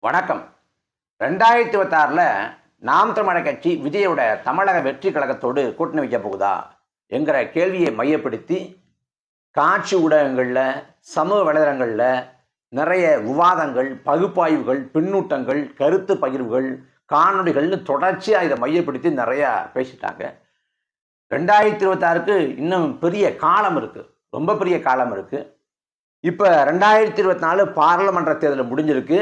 வணக்கம். 2026ல் நாம் தமிழர் கட்சி விஜயோட தமிழக வெற்றி கழகத்தோடு கூட்டணி வைக்க போகுதா என்கிற கேள்வியை மையப்படுத்தி காட்சி ஊடகங்களில், சமூக வலைதளங்களில் நிறைய விவாதங்கள், பகுப்பாய்வுகள், பின்னூட்டங்கள், கருத்து பகிர்வுகள், காணொலிகள்னு தொடர்ச்சியாக இதை மையப்படுத்தி நிறையா பேசிட்டாங்க. 2026க்கு இன்னும் பெரிய காலம் இருக்குது, ரொம்ப பெரிய காலம் இருக்குது. இப்போ 2024 பாராளுமன்ற தேர்தல் முடிஞ்சிருக்கு.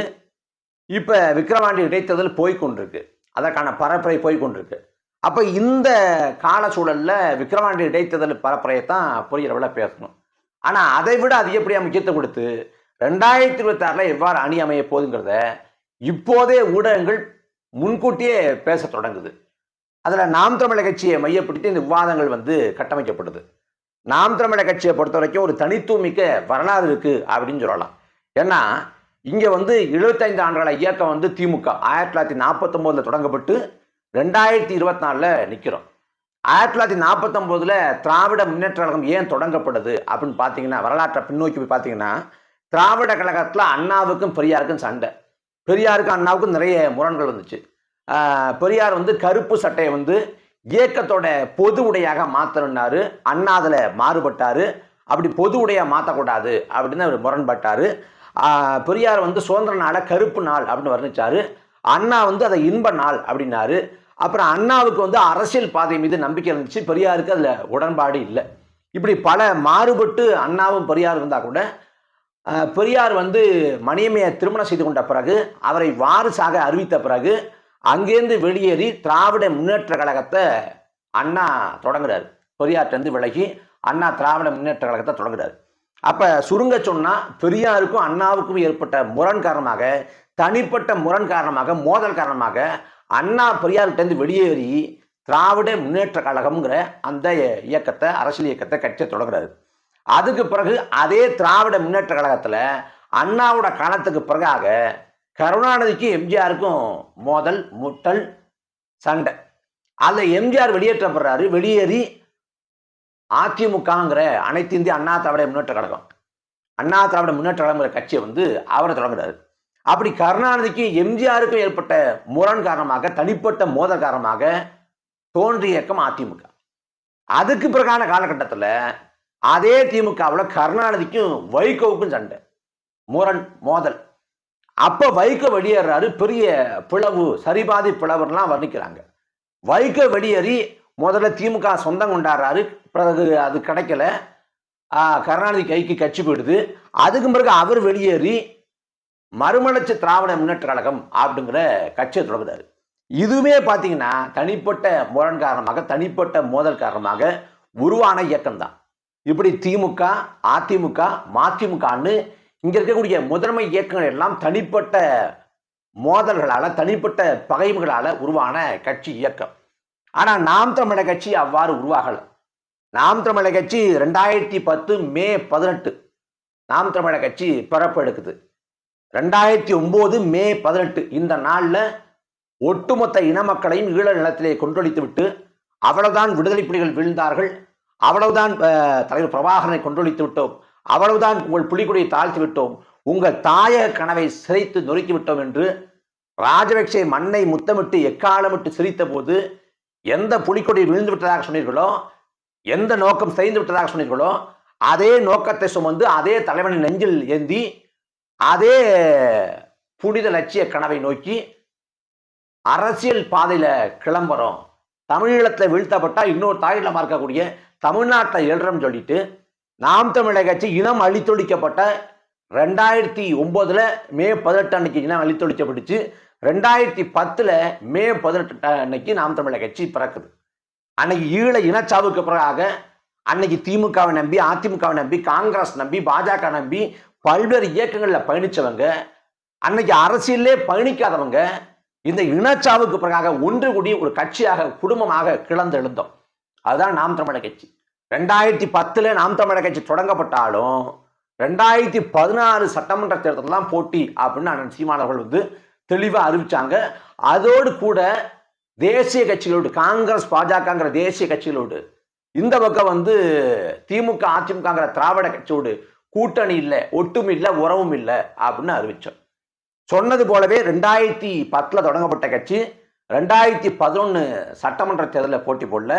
இப்போ விக்கிரவாண்டி இடைத்தேர்தல் போய்கொண்டிருக்கு, அதற்கான பரப்புரை போய்கொண்டிருக்கு. அப்போ இந்த கால சூழலில் விக்கிரவாண்டி இடைத்தேர்தல் பரப்புரையை தான் புரிகிற அளவில் பேசணும். ஆனால் அதை விட அதிகப்படியாக முக்கியத்துவம் கொடுத்து 2026ல் எவ்வாறு அணி அமைய போகுதுங்கிறத இப்போதே ஊடகங்கள் முன்கூட்டியே பேச தொடங்குது. அதில் நாம் தமிழர் கட்சியை மையப்படுத்தி இந்த விவாதங்கள் கட்டமைக்கப்படுது. நாம் தமிழர் கட்சியை பொறுத்த வரைக்கும் ஒரு தனித்துவமிக்க வரலாறு இருக்குது அப்படின்னு சொல்லலாம். ஏன்னா இங்கே 75 ஆண்டுகள இயக்கம் திமுக 1949 தொடங்கப்பட்டு 2024 நிற்கிறோம். 1949 திராவிட முன்னேற்ற கழகம் ஏன் தொடங்கப்படுது அப்படின்னு பார்த்தீங்கன்னா, வரலாற்றை பின்னோக்கி போய் பார்த்தீங்கன்னா, திராவிட கழகத்தில் அண்ணாவுக்கும் பெரியாருக்கும் சண்டை. பெரியாருக்கும் அண்ணாவுக்கும் நிறைய முரண்கள் வந்துச்சு. பெரியார் கருப்பு சட்டையை இயக்கத்தோட பொது உடையாக மாற்றணுன்னாரு. அண்ணா அதில் மாறுபட்டார். அப்படி பொது உடையாக மாற்றக்கூடாது அப்படின்னு அவர் முரண்பட்டார். பெரியார் சுதந்திர நாளை கருப்பு நாள் அப்படின்னு வர்ணிச்சாரு. அண்ணா அதை இன்ப நாள் அப்படின்னாரு. அப்புறம் அண்ணாவுக்கு அரசியல் பாதை மீது நம்பிக்கை இருந்துச்சு, பெரியாருக்கு அதில் உடன்பாடு இல்லை. இப்படி பல மாறுபட்டு அண்ணாவும் பெரியார் இருந்தால் கூட பெரியார் மணியம்மையை திருமணம் செய்து கொண்ட பிறகு, அவரை வாரிசாக அறிவித்த பிறகு அங்கேருந்து வெளியேறி திராவிட முன்னேற்ற கழகத்தை அண்ணா தொடங்குறாரு. பெரியார்கிட்ட விலகி அண்ணா திராவிட முன்னேற்ற கழகத்தை தொடங்குறாரு. அப்போ சுருங்க சொன்னால், பெரியாருக்கும் அண்ணாவுக்கும் ஏற்பட்ட முரண் காரணமாக, தனிப்பட்ட முரண் காரணமாக, மோதல் காரணமாக அண்ணா பெரியார்கிட்டேருந்து வெளியேறி திராவிட முன்னேற்ற கழகம்ங்கிற அந்த இயக்கத்தை, அரசியல் இயக்கத்தை, கட்சியை தொடங்குறாரு. அதுக்கு பிறகு அதே திராவிட முன்னேற்ற கழகத்தில் அண்ணாவோட காலத்துக்கு பிறகாக கருணாநிதிக்கும் எம்ஜிஆருக்கும் மோதல், முட்டல், சண்டை. அதில் எம்ஜிஆர் வெளியேற்றப்படுறாரு. வெளியேறி அதிமுகங்கிற அனைத்து இந்திய அண்ணா திராவிட முன்னேற்ற கழகம், அண்ணா திராவிட முன்னேற்ற கழகங்கிற கட்சியை அவரை தொடங்குறாரு. அப்படி கருணாநிதிக்கு எம்ஜிஆருக்கும் ஏற்பட்ட முரண் காரணமாக, தனிப்பட்ட மோதல் காரணமாக தோன்றிய இயக்கம் அதிமுக. அதுக்கு பிறகான காலகட்டத்தில் அதே திமுகவில் கருணாநிதிக்கும் வைகோவுக்கும் சண்டை, முரண், மோதல். அப்போ வைகோ வெளியேறாரு. பெரிய பிளவு, சரிபாதி பிளவுலாம் வர்ணிக்கிறாங்க. வைகோ வெளியேறி முதல்ல திமுக சொந்தம் கொண்டாடுறாரு. பிறகு அது கிடைக்கல, கருணாநிதி கைக்கு கட்சி போயிடுது. அதுக்கு பிறகு அவர் வெளியேறி மறுமலர்ச்சி திராவிட முன்னேற்ற கழகம் அப்படிங்கிற கட்சியை தொடங்குறாரு. இதுவுமே பார்த்தீங்கன்னா தனிப்பட்ட முரண் காரணமாக, தனிப்பட்ட மோதல் காரணமாக உருவான இயக்கம்தான். இப்படி திமுக, அதிமுக, மதிமுகன்னு இங்கே இருக்கக்கூடிய முதன்மை இயக்கங்கள் எல்லாம் தனிப்பட்ட மோதல்களால், தனிப்பட்ட பகைமைகளால் உருவான கட்சி, இயக்கம். ஆனால் நாம் தமிழர் கட்சி அவ்வாறு உருவாகலை. நாம் தமிழர் கட்சி 2010 மே 18 நாம் தமிழர் கட்சி பிறப்பு எடுக்குது. 2009 மே 18 இந்த நாளில் ஒட்டுமொத்த இன மக்களையும் ஈழ நிலத்திலே கொன்றொழித்து விட்டு, அவ்வளவுதான் விடுதலை புலிகள் வீழ்ந்தார்கள், அவ்வளவுதான் தலைவர் பிரபாகரனை கொன்றொழித்து விட்டோம், அவ்வளவுதான் உங்கள் புலிக்குடியை தாழ்த்தி விட்டோம், உங்கள் தாயக கனவை சிதைத்து நொறுக்கி விட்டோம் என்று ராஜபக்சே மண்ணை முத்தமிட்டு எக்காலமிட்டு சிரித்த போது எந்த புலிக்கொடி விழுந்து விட்டதாக சொன்னீர்களோ, எந்த நோக்கம் செய்து விட்டதாக சொன்னீர்களோ, அதே நோக்கத்தை சுமந்து, அதே தலைவனின் நெஞ்சில் ஏந்தி, அதே புனித லட்சிய கனவை நோக்கி அரசியல் பாதையில் கிளம்புறோம். தமிழீழத்தில் வீழ்த்தப்பட்டால் இன்னொரு தாயிலமாக இருக்கக்கூடிய தமிழ்நாட்டை எழுறோம்னு சொல்லிட்டு நாம் தமிழர் கட்சி இனம் அழித்தொழிக்கப்பட்ட 2009 மே 18 அன்னைக்கு இனம் அழித்தொழிக்கப்பட்டுச்சு. 2010 மே 18 அன்னைக்கு நாம் தமிழர் கட்சி பிறக்குது. அன்னைக்கு ஈழ இனச்சாவுக்கு பிறகாக அன்னைக்கு திமுகவை நம்பி, அதிமுகவை நம்பி, காங்கிரஸ் நம்பி, பாஜக நம்பி பல்வேறு இயக்கங்களில் பயணித்தவங்க, அன்னைக்கு அரசியலே பயணிக்காதவங்க இந்த இனச்சாவுக்கு பிறகாக ஒன்று கூடி ஒரு கட்சியாக, குடும்பமாக கிளந்து எழுந்தோம். அதுதான் நாம் தமிழர் கட்சி. 2010 நாம் தமிழர் கட்சி தொடங்கப்பட்டாலும் 2016 சட்டமன்ற தேர்தலாம் போட்டி அப்படின்னு அண்ணன் சீமானவர்கள் தெளிவாக அறிவிச்சாங்க. அதோடு கூட தேசிய கட்சிகளோடு, காங்கிரஸ், பாஜகங்கிற தேசிய கட்சிகளோடு, இந்த பக்கம் திமுக, அதிமுகங்கிற திராவிட கட்சியோடு கூட்டணி இல்லை, ஒட்டும் இல்லை, உறவும் இல்லை அப்படின்னு அறிவிச்சோம். சொன்னது போலவே 2010 தொடங்கப்பட்ட கட்சி 2011 சட்டமன்ற தேர்தலில் போட்டி போடல,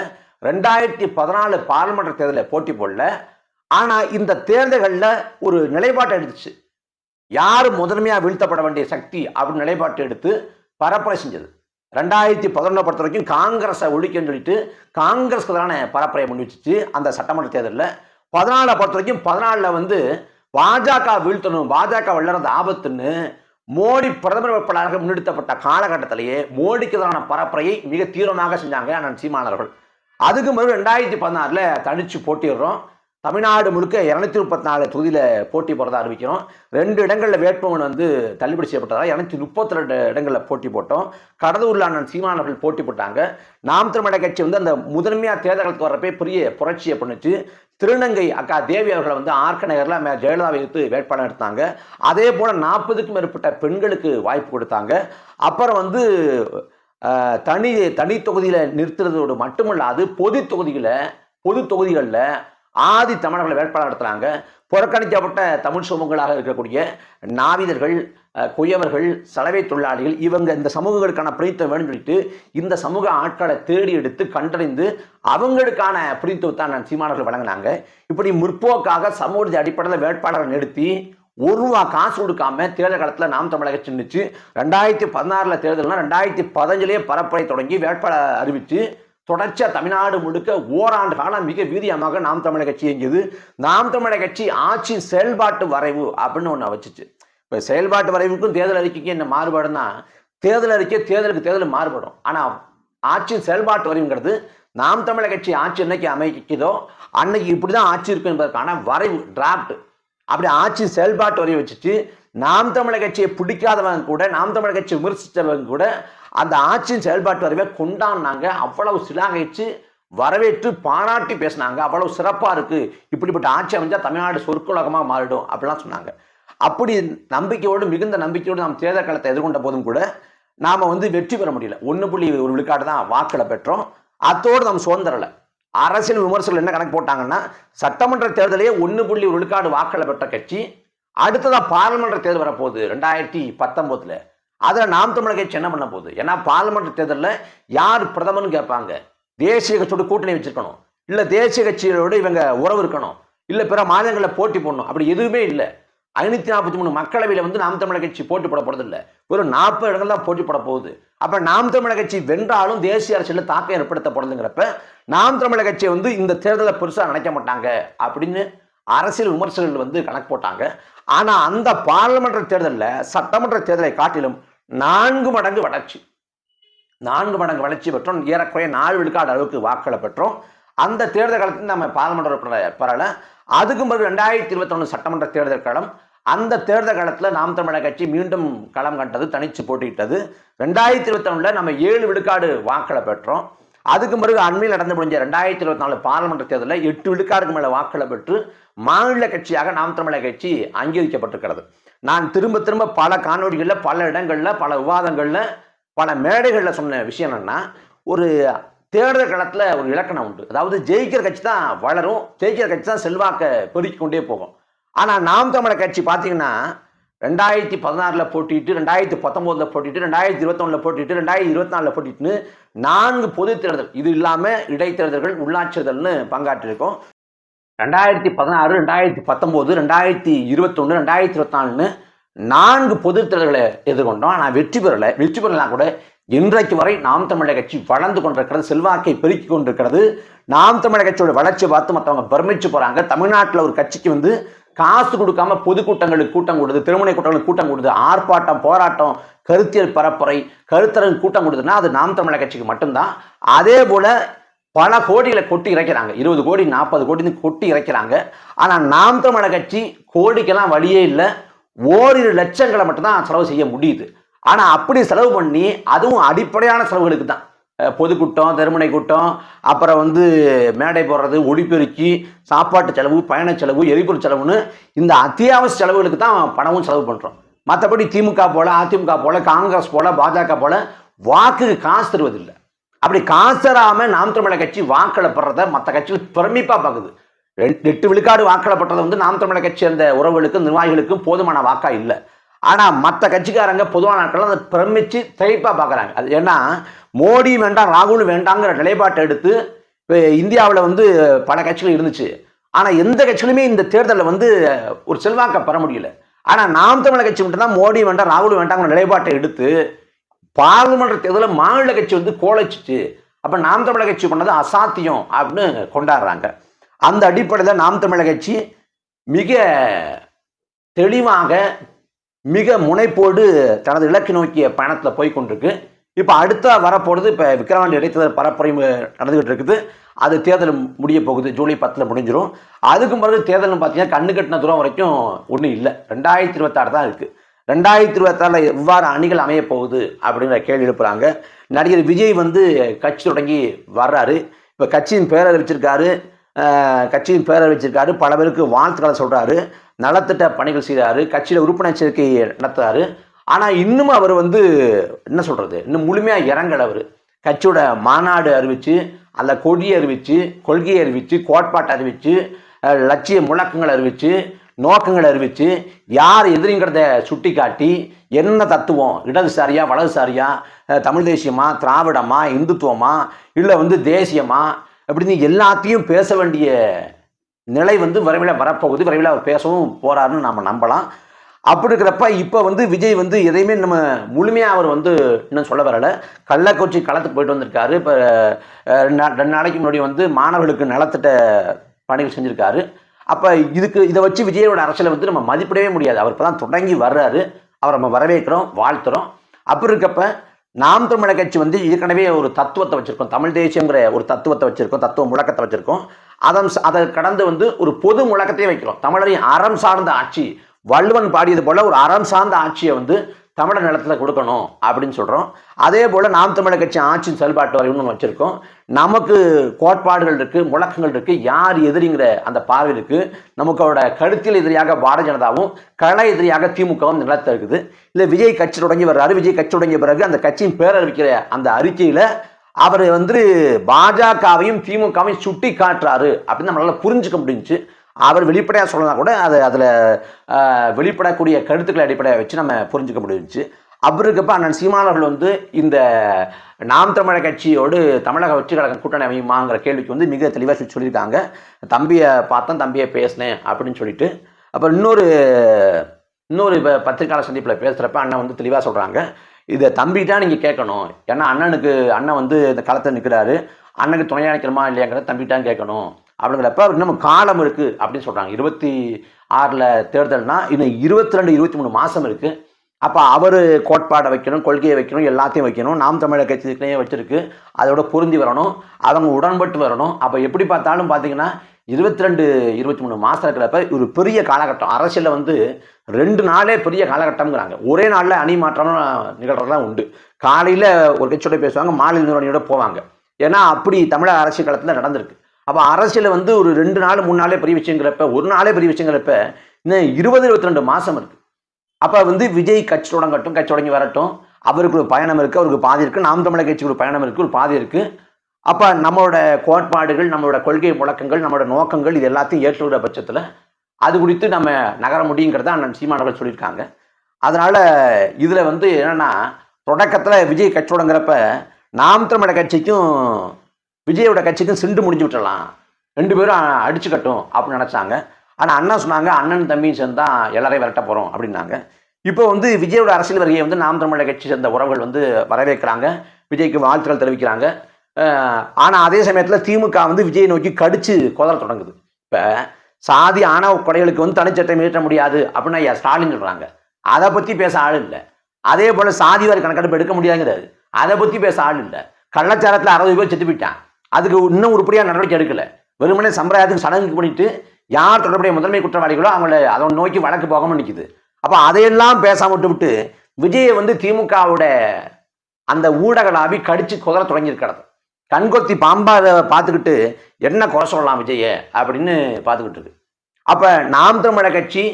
2014 பாராளுமன்ற தேர்தலில் போட்டி போடல. ஆனா இந்த தேர்தல்களில் ஒரு நிலைப்பாட்டை எடுத்துச்சு. யார் முதன்மையாக வீழ்த்தப்பட வேண்டிய சக்தி அப்படின்னு நிலைப்பாட்டை எடுத்து பரப்புரை செஞ்சது. 2011 பொறுத்த வரைக்கும் காங்கிரஸை ஒழிக்கன்னு சொல்லிட்டு காங்கிரஸ்க்கு தானே பரப்புரையை முன் வச்சுச்சு அந்த சட்டமன்ற தேர்தலில். 14 பொறுத்த வரைக்கும் 14 பாஜக வீழ்த்தணும், பாஜக வளர்றது ஆபத்துன்னு மோடி பிரதமர் வேட்பாளராக முன்னெடுத்தப்பட்ட காலகட்டத்திலேயே மோடிக்கு எதிரான பரப்புரையை மிக தீவிரமாக செஞ்சாங்க அண்ணன் சீமானவர்கள். அதுக்கு பிறகு 2016 தனிச்சு போட்டிடுறோம். தமிழ்நாடு முழுக்க 234 தொகுதியில் போட்டி போறதா அறிவிக்கிறோம். 2 இடங்களில் வேட்புமனு தள்ளுபடி செய்யப்பட்டதா 232 இடங்களில் போட்டி போட்டோம். கடலூர்ல அண்ணன் சீமானவர்கள் போட்டி போட்டாங்க. நாம் தமிழர் கட்சி அந்த முதன்மையா தேர்தலுக்கு வர்றப்பே பெரிய புரட்சியை பண்ணுச்சு. திருநங்கை அக்கா தேவி அவர்களை ஆர்க்க நகரில் ஜெயலலிதாவை எடுத்து வேட்பாளர் எடுத்தாங்க. அதே போல 40க்கும் மேற்பட்ட பெண்களுக்கு வாய்ப்பு கொடுத்தாங்க. அப்புறம் தனி தொகுதியில் நிறுத்துறதோடு மட்டுமல்லாது பொது தொகுதிகளில் ஆதி தமிழர்களை வேட்பாளர் நடத்துறாங்க. புறக்கணிக்கப்பட்ட தமிழ் சமூகங்களாக இருக்கக்கூடிய நாவிதர்கள், குயவர்கள், சலவை தொழிலாளிகள், இவங்க இந்த சமூகங்களுக்கான பிரதித்துவம் வேணும்னு சொல்லிட்டு இந்த சமூக ஆட்களை தேடி எடுத்து கண்டறிந்து அவங்களுக்கான பிரதித்துவத்தை நான் சீமானவர்கள் வழங்கினாங்க. இப்படி முற்போக்காக சமூக அடிப்படையில் வேட்பாளரை நிறுத்தி ₹1 காசு கொடுக்காம தேர்தல் காலத்தில் நாம் தமிழக கட்சி நின்றுச்சு. 2016 தேர்தல்னா 2015 பரப்புரை தொடங்கி வேட்பாளர் அறிவித்து தொடர்ச்சியாக தமிழ்நாடு முழுக்க ஓராண்டு காலம் மிக வீரியமாக நாம் தமிழர் கட்சி இயங்கியது. நாம் தமிழர் கட்சி ஆட்சி செயல்பாட்டு வரைவு அப்படின்னு ஒன்று வச்சுச்சு. இப்போ செயல்பாட்டு வரைவுக்கும் தேர்தல் அறிக்கைக்கும் என்ன மாறுபாடுன்னா, தேர்தல் அறிக்கை தேர்தலுக்கு மாறுபடும். ஆனால் ஆட்சியின் செயல்பாட்டு வரைவுங்கிறது நாம் தமிழர் கட்சி ஆட்சி என்னைக்கு அமைக்குதோ அன்னைக்கு இப்படிதான் ஆட்சி இருக்கும் என்பதற்கான வரைவு, டிராப்ட். அப்படி ஆட்சி செயல்பாட்டு வரைவு வச்சுட்டு நாம் தமிழர் கட்சியை பிடிக்காதவங்க கூட, நாம் தமிழர் கட்சி விமர்சித்தவங்க கூட அந்த ஆட்சியின் செயல்பாட்டு வரைவை கொண்டாடினாங்க. அவ்வளவு சிலாகிச்சு வரவேற்று பாராட்டி பேசினாங்க. அவ்வளவு சிறப்பா இருக்கு, இப்படிப்பட்ட ஆட்சி அமைஞ்சா தமிழ்நாடு சொற்குலகமாக மாறிடும் அப்படிலாம் சொன்னாங்க. அப்படி மிகுந்த நம்பிக்கையோடு நாம் தேர்தல் காலத்தை எதிர்கொண்ட போதும் கூட நாம வெற்றி பெற முடியல. 1.1 விழுக்காடு தான் வாக்களை பெற்றோம். அத்தோடு நாம் சுதந்திரல. அரசியல் விமர்சகர்கள் என்ன கணக்கு போட்டாங்கன்னா, சட்டமன்ற தேர்தலே 1.1 விழுக்காடு வாக்களை பெற்ற கட்சி அடுத்ததா பாராளுமன்ற தேர்தல் வரப்போகுது 2019. அதில் நாம் தமிழர் கட்சி என்ன பண்ண போகுது? ஏன்னா பார்லிமெண்ட் தேர்தலில் யார் பிரதமர்னு கேட்பாங்க. தேசிய கட்சியோட கூட்டணி வச்சிருக்கணும், இல்லை தேசிய கட்சிகளோடு இவங்க உறவு இருக்கணும், இல்லை பிற மாநிலங்களில் போட்டி போடணும். அப்படி எதுவுமே இல்லை. 543 மக்களவையில் நாம் தமிழர் கட்சி போட்டி போட போறது இல்லை. வெறும் 40 இடங்கள் தான் போட்டி போட போகுது. அப்ப நாம் தமிழர் கட்சி வென்றாலும் தேசிய அரசியலில் தாக்கம் ஏற்படுத்தப்படுதுங்கிறப்ப நாம் தமிழர் கட்சியை இந்த தேர்தலை பெருசாக நினைக்க மாட்டாங்க அப்படின்னு அரசியல் விமர்சகர்கள் கணக்கு போட்டாங்க. ஆனா அந்த பாராளுமன்ற தேர்தலில் சட்டமன்ற தேர்தலை காட்டிலும் 4 மடங்கு வளர்ச்சி பெற்றோம். ஏறக்குறைய 4 விழுக்காடு அளவுக்கு வாக்களை பெற்றோம். அந்த தேர்தல் காலத்தில் நம்ம பாராளுமன்ற பெறல. அதுக்கு பிறகு 2021 சட்டமன்ற தேர்தல் காலம். அந்த தேர்தல் காலத்தில் நாம் தமிழர் கட்சி மீண்டும் களம் கண்டது, தனிச்சு போட்டியிட்டது. 2021 நம்ம 7 விழுக்காடு வாக்களை பெற்றோம். அதுக்கு பிறகு அண்மையில் நடந்து முடிஞ்ச 2024 பாராளுமன்ற தேர்தலில் 8 விழுக்காடுக்கு மேல வாக்களை பெற்று மாநில கட்சியாக நாம் தமிழர் கட்சி அங்கீகரிக்கப்பட்டிருக்கிறது. நான் திரும்ப பல காணொலிகளில், பல இடங்களில், பல விவாதங்களில், பல மேடைகளில் சொன்ன விஷயம் என்னன்னா, ஒரு தேர்தல் களத்தில் ஒரு இலக்கணம் உண்டு. அதாவது ஜெயிக்கிற கட்சி தான் வளரும், ஜெயிக்கிற கட்சி தான் செல்வாக்க பெருக்கிக் கொண்டே போகும். ஆனால் நாம் தமிழர் கட்சி பார்த்தீங்கன்னா 2016 போட்டிட்டு, 2019 போட்டிட்டு, 2021 போட்டிட்டு, 2024 போட்டிட்டுன்னு 4 பொது தேர்தல், இது இல்லாம இடைத்தேர்தல்கள், உள்ளாட்சி தேர்தல்னு பங்காற்றிருக்கோம். 2016, 2019, 2021, 2024 4 பொது தேர்தல்களை எதிர்கொண்டோம். ஆனால் வெற்றி பெறலாம் கூட இன்றைக்கு வரை நாம் தமிழர் கட்சி வளர்ந்து கொண்டிருக்கிறது, செல்வாக்கை பெருக்கிக் கொண்டிருக்கிறது. நாம் தமிழர் கட்சியோட வளர்ச்சியை பார்த்து மற்றவங்க பிரமிச்சு போறாங்க. தமிழ்நாட்டில் ஒரு கட்சிக்கு காசு கொடுக்காம பொதுக்கூட்டங்களுக்கு கூட்டம் கொடுது, திருமண கூட்டங்களுக்கு கூட்டம் கொடுது, ஆர்ப்பாட்டம், போராட்டம், கருத்தியல் பரப்புரை, கருத்தரங்கு கூட்டம் கொடுதுன்னா அது நாம் தமிழர் கட்சிக்கு மட்டும்தான். அதே போல பல கோடிகளை கொட்டி இறைக்கிறாங்க, 20 கோடி 40 கோடி கொட்டி இறைக்கிறாங்க. ஆனால் நாம் தமிழர் கட்சி கோடிக்கெல்லாம் வழியே இல்லை, ஓரிரு லட்சங்களை மட்டும்தான் செலவு செய்ய முடியுது. ஆனால் அப்படி செலவு பண்ணி அதுவும் அடிப்படையான செலவுகளுக்கு தான், பொதுக்கூட்டம், திருமண கூட்டம், அப்புறம் மேடை போடுறது, ஒளிபெருக்கி, சாப்பாட்டு செலவு, பயண செலவு, எரிபொருள் செலவுன்னு இந்த அத்தியாவசிய செலவுகளுக்கு தான் பணமும் செலவு பண்ணுறோம். மற்றபடி திமுக போல, அதிமுக போல, காங்கிரஸ் போல, பாஜக போல வாக்குக்கு காசு தருவதில்லை. அப்படி காசு தராமல் நாம் தமிழர் கட்சி வாக்களை பெறதை மற்ற கட்சிகள் பெருமிப்பாக பார்க்குது. 8 விழுக்காடு வாக்களை பெற்றதை நாம் தமிழர் கட்சி அந்த உறவுகளுக்கும் நிர்வாகிகளுக்கும் போதுமான வாக்கா இல்லை. ஆனால் மற்ற கட்சிக்காரங்க பொதுவான நாட்கள் அதை பிரமிச்சு திகைப்பாக பார்க்குறாங்க. அது ஏன்னா மோடி வேண்டாம் ராகுல் வேண்டாங்கிற நிலைப்பாட்டை எடுத்து இப்போ இந்தியாவில் வந்து பல கட்சிகள் இருந்துச்சு. ஆனால் எந்த கட்சியிலுமே இந்த தேர்தலில் வந்து ஒரு செல்வாக்கை பெற முடியல. ஆனால் நாம் தமிழர் கட்சி மட்டும்தான் மோடி வேண்டாம் ராகுல் வேண்டாங்கிற நிலைப்பாட்டை எடுத்து பாராளுமன்ற தேர்தலில் மாநில கட்சி வந்து கோலைச்சிச்சு. அப்போ நாம் தமிழர் கட்சி பண்ணது அசாத்தியம் அப்படின்னு கொண்டாடுறாங்க. அந்த அடிப்படையில் நாம் தமிழர் கட்சி மிக தெளிவாக மிக முனைப்போடு தனது இலக்கு நோக்கிய பயணத்தில் போய்கொண்டிருக்கு. இப்போ அடுத்த வரப்போகிறது இப்போ விக்கிரவாண்டி இடைத்தேர்தல் பரப்புரை நடந்துகிட்டு இருக்குது. அது தேர்தல் முடிய போகுது. ஜூலை 10 முடிஞ்சிடும். அதுக்கு பிறகு தேர்தல்னு பார்த்தீங்கன்னா கண்ணு கட்டின தூரம் வரைக்கும் ஒன்றும் இல்லை. 2026 தான் இருக்குது. 2026 எவ்வாறு அணிகள் அமைய போகுது அப்படிங்கிற கேள்வி எழுப்புறாங்க. நடிகர் விஜய் வந்து கட்சி தொடங்கி வர்றாரு. இப்போ கட்சியின் பேரை வச்சிருக்காரு. பல பேருக்கு வாழ்த்துக்களை சொல்கிறாரு. நலத்திட்ட பணிகள் செய்கிறாரு. கட்சியில் உறுப்பினர் சேர்க்கை நடத்துறாரு. ஆனால் இன்னும் அவர் வந்து என்ன சொல்கிறது, இன்னும் முழுமையாக இறங்கலை. அவர் கட்சியோட மாநாடு அறிவித்து, அந்த கொடியை அறிவித்து, கொள்கையை அறிவித்து, கோட்பாட்டை அறிவித்து, லட்சிய முழக்கங்கள் அறிவித்து, நோக்கங்கள் அறிவித்து, யார் எதிரிங்கிறத சுட்டி காட்டி, என்ன தத்துவம், இடதுசாரியா வலதுசாரியா, தமிழ் தேசியமா திராவிடமா இந்துத்துவமா இல்லை வந்து தேசியமா அப்படின்னு எல்லாத்தையும் பேச வேண்டிய நிலை வந்து விரைவில் வரப்போகுது. விரைவில் அவர் பேசவும் போகிறாருன்னு நம்ம நம்பலாம். அப்படி இருக்கிறப்ப இப்போ வந்து விஜய் வந்து எதையுமே நம்ம முழுமையாக அவர் வந்து இன்னும் சொல்ல வரலை. கள்ளக்குறிச்சி களத்துக்கு போயிட்டு வந்திருக்காரு. இப்போ 2 நாளைக்கு முன்னாடி வந்து மாணவர்களுக்கு நலத்திட்ட பணிகள் செஞ்சுருக்காரு. அப்போ இதை வச்சு விஜயோட அரசியலை வந்து நம்ம மதிப்பிடவே முடியாது. அவர் இப்போ தான் தொடங்கி வர்றாரு. அவரை நம்ம வரவேற்கிறோம், வாழ்த்துறோம். அப்படி இருக்கப்ப நாம் தமிழர் கட்சி வந்து ஏற்கனவே ஒரு தத்துவத்தை வச்சுருக்கோம். தமிழ் தேசியங்கிற ஒரு தத்துவத்தை வச்சுருக்கோம், தத்துவ முழக்கத்தை வச்சுருக்கோம். அதை கடந்து வந்து ஒரு பொது முழக்கத்தையே வைக்கிறோம். தமிழரின் அறம் சார்ந்த ஆட்சி, வள்ளுவன் பாடியது போல ஒரு அறம் சார்ந்த ஆட்சியை வந்து தமிழர் நிலத்தில் கொடுக்கணும் அப்படின்னு சொல்கிறோம். அதே போல் நாம் தமிழர் கட்சி ஆட்சியின் செயல்பாட்டு வரையும் வச்சுருக்கோம். நமக்கு கோட்பாடுகள் இருக்குது, முழக்கங்கள் இருக்குது, யார் எதிரிங்கிற அந்த பார்வை இருக்குது. நமக்கோட கருத்தியல் எதிரியாக பாரதிய ஜனதாவும் கள எதிரியாக திமுகவும் நிலத்தில் இருக்குது. இல்லை விஜய் கட்சி தொடங்கி வர்றாரு. விஜய் கட்சி தொடங்கிய பிறகு அந்த கட்சியின் பேரறிவிக்கிற அந்த அறிக்கையில் அவர் வந்து பாஜகவையும் திமுகவையும் சுட்டி காட்டுறாரு அப்படின்னு நம்மளால புரிஞ்சுக்க முடிஞ்சுச்சு. அவர் வெளிப்படையாக சொல்லலாம் கூட அதில் வெளிப்படக்கூடிய கருத்துக்களை அடிப்படையாக வச்சு நம்ம புரிஞ்சுக்க முடிஞ்சிச்சு. அப்படி இருக்கப்ப அண்ணன் சீமானவர்கள் வந்து இந்த நாம் தமிழர் கட்சியோடு தமிழக வெற்றி கழகம் கூட்டணி அமையுமாங்கிற கேள்விக்கு வந்து மிக தெளிவாக சொல்லியிருக்காங்க. தம்பியை பார்த்தேன், தம்பியை பேசினேன் அப்படின்னு சொல்லிட்டு. அப்புறம் இன்னொரு பத்திரிகையாளர் சந்திப்பில் பேசுகிறப்ப அண்ணன் வந்து தெளிவாக சொல்கிறாங்க, இதை தம்பிகிட்ட நீங்கள் கேட்கணும். ஏன்னா அண்ணன் வந்து இந்த களத்தில் நிற்கிறாரு. அண்ணனுக்கு துணையாக நிற்கிறமா இல்லையாங்கிறத தம்பிகிட்டான்னு கேட்கணும் அப்படிங்கிறப்ப இன்னும் காலம் இருக்குது அப்படின்னு சொல்கிறாங்க. 26 தேர்தல்னா இன்னும் 22 23 மாதம் இருக்குது. அப்போ அவர் கோட்பாடை வைக்கணும், கொள்கையை வைக்கணும், எல்லாத்தையும் வைக்கணும். நாம் தமிழர் கட்சியிலேயே வச்சுருக்கு. அதோட பொருந்தி வரணும், அவங்க உடன்பட்டு வரணும். அப்போ எப்படி பார்த்தாலும் பார்த்தீங்கன்னா 22 23 மாதம் இருக்கிறப்ப ஒரு பெரிய காலகட்டம். அரசியலில் வந்து 2 நாளே பெரிய காலகட்டம்ங்கிறாங்க. ஒரே நாளில் அணி மாற்றம் நிகழ்றதுலாம் உண்டு. காலையில் ஒரு கட்சியோட பேசுவாங்க, மாநில நிறுவனியோட போவாங்க. ஏன்னா அப்படி தமிழக அரசியல் களத்தில் நடந்திருக்கு. அப்போ அரசியலில் வந்து ஒரு 2 நாள் 3 நாளே பெரிய விஷயங்கிறப்ப, ஒரு நாளே பெரிய விஷயங்கிறப்ப இன்னும் 20-22 மாதம் இருக்குது. அப்போ வந்து விஜய் கட்சி தொடங்கட்டும், கட்சி தொடங்கி வரட்டும். அவருக்கு ஒரு பயணம் இருக்குது, அவருக்கு பாதி இருக்குது. நாம் தமிழர் கட்சிக்கு ஒரு பயணம் இருக்குது, ஒரு பாதி இருக்குது. அப்போ நம்மளோட கோட்பாடுகள், நம்மளோட கொள்கை முழக்கங்கள், நம்மளோட நோக்கங்கள் இது எல்லாத்தையும் ஏற்றுக்கிற பட்சத்தில் அது குறித்து நம்ம நகர முடியுங்கிறத அண்ணன் சீமானவர்கள் சொல்லியிருக்காங்க. அதனால் இதில் வந்து என்னென்னா, தொடக்கத்தில் விஜய் கட்சி தொடங்குறப்ப நாம் தமிழர் கட்சிக்கும் விஜயோட கட்சிக்கும் சிண்டு முடிஞ்சு விட்டுடலாம், 2 பேரும் அடிச்சுக்கட்டும் அப்படின்னு நினச்சாங்க. ஆனால் அண்ணா சொன்னாங்க, அண்ணன் தம்பியும் சேர்ந்து தான் எல்லாரையும் விரட்ட போகிறோம் அப்படின்னாங்க. இப்போ வந்து விஜயோட அரசியல் வருகையை வந்து நாம் தமிழர் கட்சி சேர்ந்த உறவுகள் வந்து வரவேற்கிறாங்க, விஜய்க்கு வாழ்த்துக்கள் தெரிவிக்கிறாங்க. ஆனால் அதே சமயத்தில் திமுக வந்து விஜயை நோக்கி கடிச்சு கொதற தொடங்குது. இப்போ சாதி ஆணவ கொலைகளுக்கு வந்து தனிச்சட்டை மீட்ட முடியாது அப்படின்னு ஐயா ஸ்டாலின் சொல்கிறாங்க. அதை பற்றி பேச ஆள் இல்லை. அதே போல் சாதிவாரி கணக்கெடுப்பு எடுக்க முடியாதுங்கிறாரு. அதை பற்றி பேச ஆள் இல்லை. கள்ளச்சாரத்தில் 60 பேர் செத்து போயிட்டான். அதுக்கு இன்னும் உருப்படியாக நடவடிக்கை எடுக்கலை. வெறுமனே சம்பிரதாயத்துக்கு சடங்கு பண்ணிட்டு யார் தொடர்புடைய முதன்மை குற்றவாளிகளோ அவங்கள அதை நோக்கி வழக்கு போகாமல் நிற்குது. அப்போ அதையெல்லாம் பேசாம விட்டு விஜயை வந்து திமுகவோட அந்த ஊடக லாபி கடிச்சு குதற தொடங்கியிருக்கிறது. கண்கொத்தி பாம்பா பார்த்துக்கிட்டு என்ன குறை சொல்லலாம் விஜயை அப்படின்னு பார்த்துக்கிட்டு இருக்கு. அப்போ நாம் தமிழர் கட்சி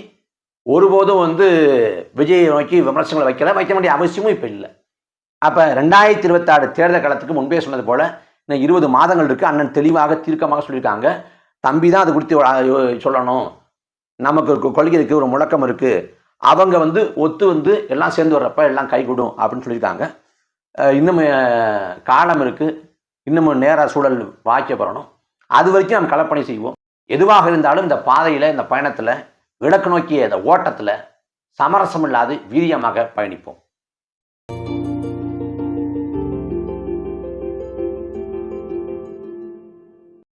ஒருபோதும் வந்து விஜயை நோக்கி விமர்சனங்களை வைக்க வேண்டிய அவசியமும் இப்போ இல்லை. அப்போ 2026 தேர்தல் காலத்துக்கு முன்பே சொன்னது போல இன்னும் 20 மாதங்கள் இருக்குது. அண்ணன் தெளிவாக தீர்க்கமாக சொல்லியிருக்காங்க, தம்பி தான் அது குறித்து சொல்லணும், நமக்கு கொள்கை இருக்குது, ஒரு முழக்கம் இருக்குது, அவங்க ஒத்து எல்லாம் சேர்ந்து வர்றப்ப எல்லாம் கைகூடும் அப்படின்னு சொல்லியிருக்காங்க. இன்னும் காலம் இருக்குது, இன்னமும் நேர சூழல் வாய்க்கப்படணும். அது வரைக்கும் நம்ம களப்பணி செய்வோம். எதுவாக இருந்தாலும் இந்த பாதையில், இந்த பயணத்தில், இலக்கு நோக்கிய இந்த ஓட்டத்தில் சமரசம் இல்லாது வீரியமாக பயணிப்போம்.